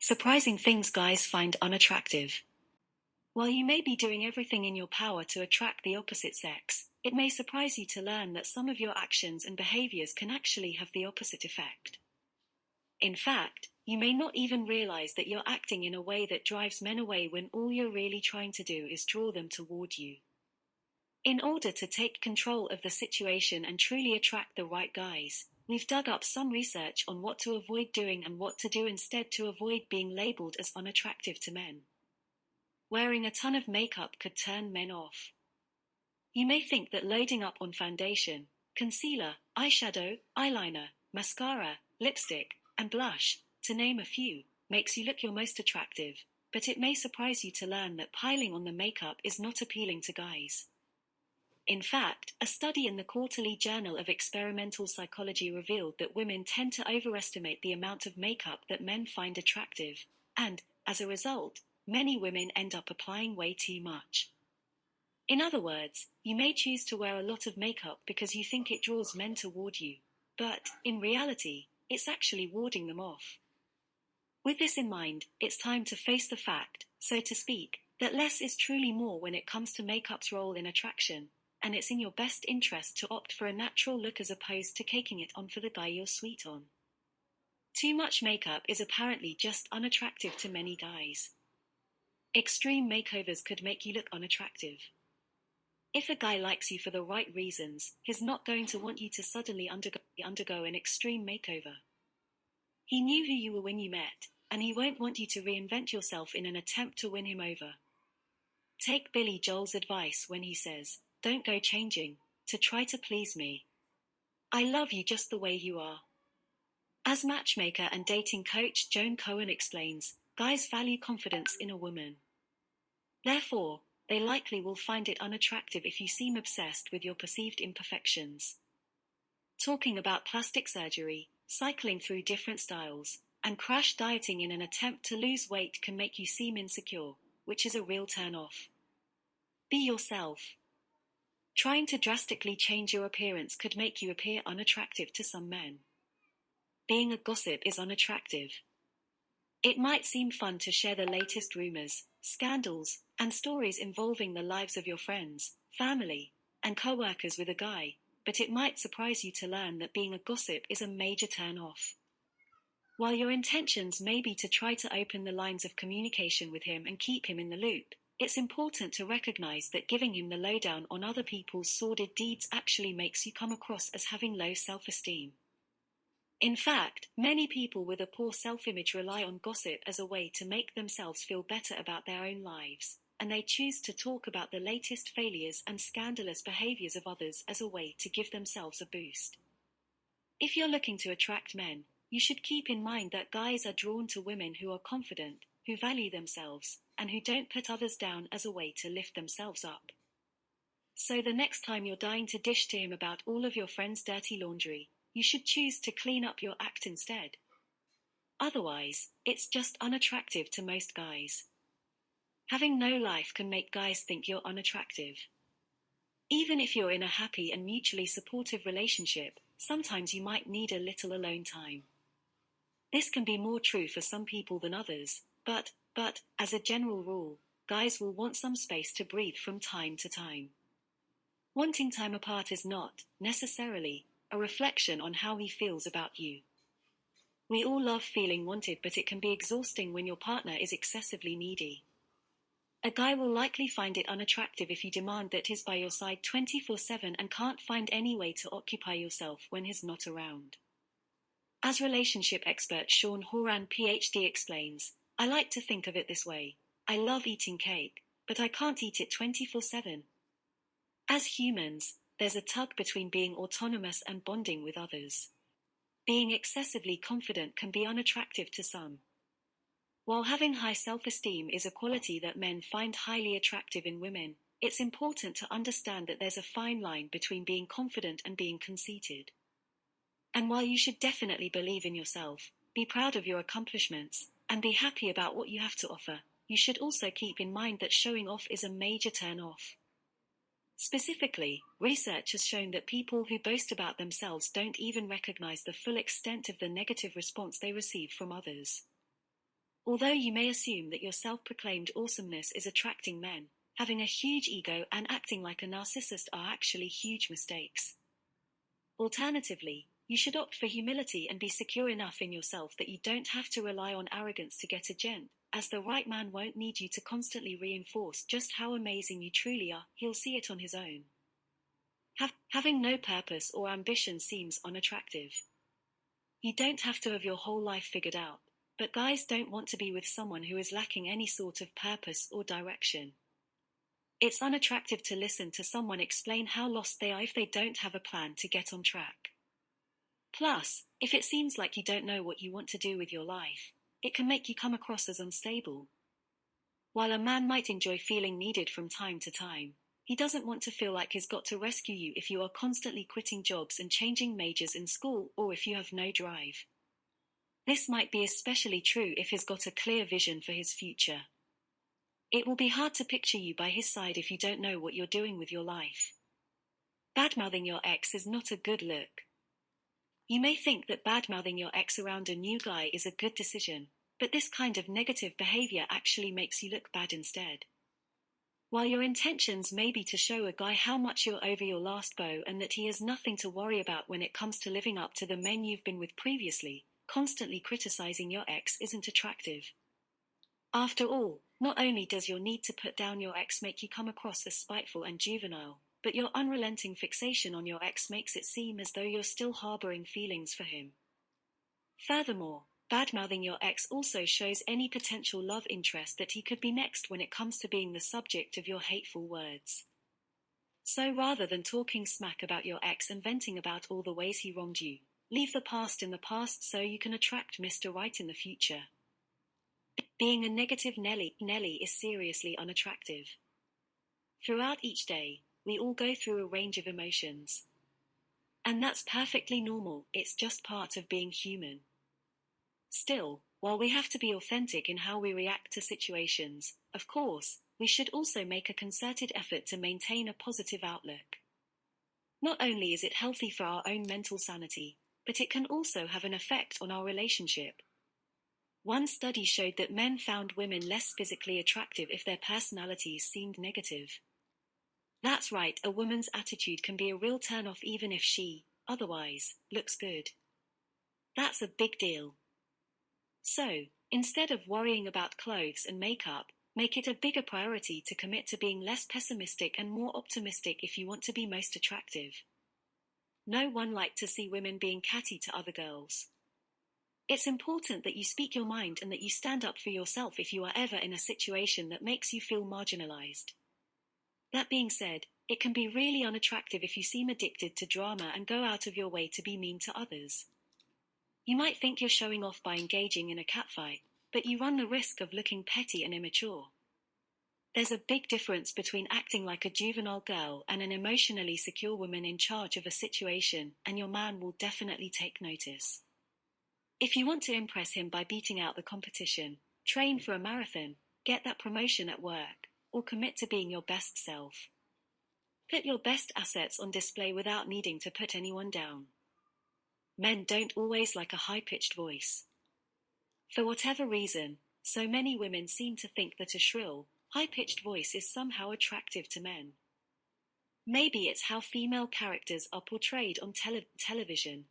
Surprising things guys find unattractive. While you may be doing everything in your power to attract the opposite sex, it may surprise you to learn that some of your actions and behaviors can actually have the opposite effect. In fact, you may not even realize that you're acting in a way that drives men away when all you're really trying to do is draw them toward you. In order to take control of the situation and truly attract the right guys, we've dug up some research on what to avoid doing and what to do instead to avoid being labeled as unattractive to men. Wearing a ton of makeup could turn men off. You may think that loading up on foundation, concealer, eyeshadow, eyeliner, mascara, lipstick, and blush, to name a few, makes you look your most attractive, but it may surprise you to learn that piling on the makeup is not appealing to guys. In fact, a study in the Quarterly Journal of Experimental Psychology revealed that women tend to overestimate the amount of makeup that men find attractive, and, as a result, many women end up applying way too much. In other words, you may choose to wear a lot of makeup because you think it draws men toward you, but, in reality, it's actually warding them off. With this in mind, it's time to face the fact, so to speak, that less is truly more when it comes to makeup's role in attraction, and it's in your best interest to opt for a natural look as opposed to caking it on for the guy you're sweet on. Too much makeup is apparently just unattractive to many guys. Extreme makeovers could make you look unattractive. If a guy likes you for the right reasons, he's not going to want you to suddenly undergo an extreme makeover. He knew who you were when you met, and he won't want you to reinvent yourself in an attempt to win him over. Take Billy Joel's advice when he says, "Don't go changing, to try to please me. I love you just the way you are." As matchmaker and dating coach Joan Cohen explains, guys value confidence in a woman. Therefore, they likely will find it unattractive if you seem obsessed with your perceived imperfections. Talking about plastic surgery, cycling through different styles, and crash dieting in an attempt to lose weight can make you seem insecure, which is a real turn-off. Be yourself. Trying to drastically change your appearance could make you appear unattractive to some men. Being a gossip is unattractive. It might seem fun to share the latest rumors, scandals, and stories involving the lives of your friends, family, and co-workers with a guy, but it might surprise you to learn that being a gossip is a major turn-off. While your intentions may be to try to open the lines of communication with him and keep him in the loop, it's important to recognize that giving him the lowdown on other people's sordid deeds actually makes you come across as having low self-esteem. In fact, many people with a poor self-image rely on gossip as a way to make themselves feel better about their own lives, and they choose to talk about the latest failures and scandalous behaviors of others as a way to give themselves a boost. If you're looking to attract men, you should keep in mind that guys are drawn to women who are confident, who value themselves, and who don't put others down as a way to lift themselves up. So the next time you're dying to dish to him about all of your friends' dirty laundry, you should choose to clean up your act instead. Otherwise, it's just unattractive to most guys. Having no life can make guys think you're unattractive. Even if you're in a happy and mutually supportive relationship, sometimes you might need a little alone time. This can be more true for some people than others, but, as a general rule, guys will want some space to breathe from time to time. Wanting time apart is not, necessarily, a reflection on how he feels about you. We all love feeling wanted, but it can be exhausting when your partner is excessively needy. A guy will likely find it unattractive if you demand that he's by your side 24/7 and can't find any way to occupy yourself when he's not around. As relationship expert Sean Horan PhD explains, "I like to think of it this way. I love eating cake, but I can't eat it 24/7. As humans, there's a tug between being autonomous and bonding with others. Being excessively confident can be unattractive to some. While having high self-esteem is a quality that men find highly attractive in women, it's important to understand that there's a fine line between being confident and being conceited. And while you should definitely believe in yourself, be proud of your accomplishments, and be happy about what you have to offer, you should also keep in mind that showing off is a major turn-off. Specifically, research has shown that people who boast about themselves don't even recognize the full extent of the negative response they receive from others. Although you may assume that your self-proclaimed awesomeness is attracting men, having a huge ego and acting like a narcissist are actually huge mistakes. Alternatively, you should opt for humility and be secure enough in yourself that you don't have to rely on arrogance to get a gent, as the right man won't need you to constantly reinforce just how amazing you truly are, he'll see it on his own. Having no purpose or ambition seems unattractive. You don't have to have your whole life figured out, but guys don't want to be with someone who is lacking any sort of purpose or direction. It's unattractive to listen to someone explain how lost they are if they don't have a plan to get on track. Plus, if it seems like you don't know what you want to do with your life, it can make you come across as unstable. While a man might enjoy feeling needed from time to time, he doesn't want to feel like he's got to rescue you if you are constantly quitting jobs and changing majors in school or if you have no drive. This might be especially true if he's got a clear vision for his future. It will be hard to picture you by his side if you don't know what you're doing with your life. Badmouthing your ex is not a good look. You may think that badmouthing your ex around a new guy is a good decision, but this kind of negative behavior actually makes you look bad instead. While your intentions may be to show a guy how much you're over your last beau and that he has nothing to worry about when it comes to living up to the men you've been with previously, constantly criticizing your ex isn't attractive. After all, not only does your need to put down your ex make you come across as spiteful and juvenile, but your unrelenting fixation on your ex makes it seem as though you're still harboring feelings for him. Furthermore, badmouthing your ex also shows any potential love interest that he could be next when it comes to being the subject of your hateful words. So rather than talking smack about your ex and venting about all the ways he wronged you, leave the past in the past so you can attract Mr. Right in the future. Being a negative Nelly is seriously unattractive. Throughout each day, we all go through a range of emotions. And that's perfectly normal, it's just part of being human. Still, while we have to be authentic in how we react to situations, of course, we should also make a concerted effort to maintain a positive outlook. Not only is it healthy for our own mental sanity, but it can also have an effect on our relationship. One study showed that men found women less physically attractive if their personalities seemed negative. That's right, a woman's attitude can be a real turn-off even if she, otherwise, looks good. That's a big deal. So, instead of worrying about clothes and makeup, make it a bigger priority to commit to being less pessimistic and more optimistic if you want to be most attractive. No one likes to see women being catty to other girls. It's important that you speak your mind and that you stand up for yourself if you are ever in a situation that makes you feel marginalized. That being said, it can be really unattractive if you seem addicted to drama and go out of your way to be mean to others. You might think you're showing off by engaging in a catfight, but you run the risk of looking petty and immature. There's a big difference between acting like a juvenile girl and an emotionally secure woman in charge of a situation, and your man will definitely take notice. If you want to impress him by beating out the competition, train for a marathon, get that promotion at work, or commit to being your best self. Put your best assets on display without needing to put anyone down. Men don't always like a high-pitched voice. For whatever reason, so many women seem to think that a shrill, high-pitched voice is somehow attractive to men. Maybe it's how female characters are portrayed on television.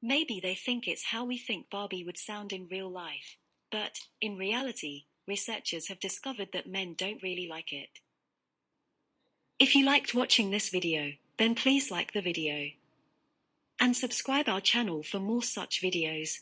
Maybe they think it's how we think Barbie would sound in real life, but, in reality, researchers have discovered that men don't really like it. If you liked watching this video, then please like the video. And subscribe our channel for more such videos.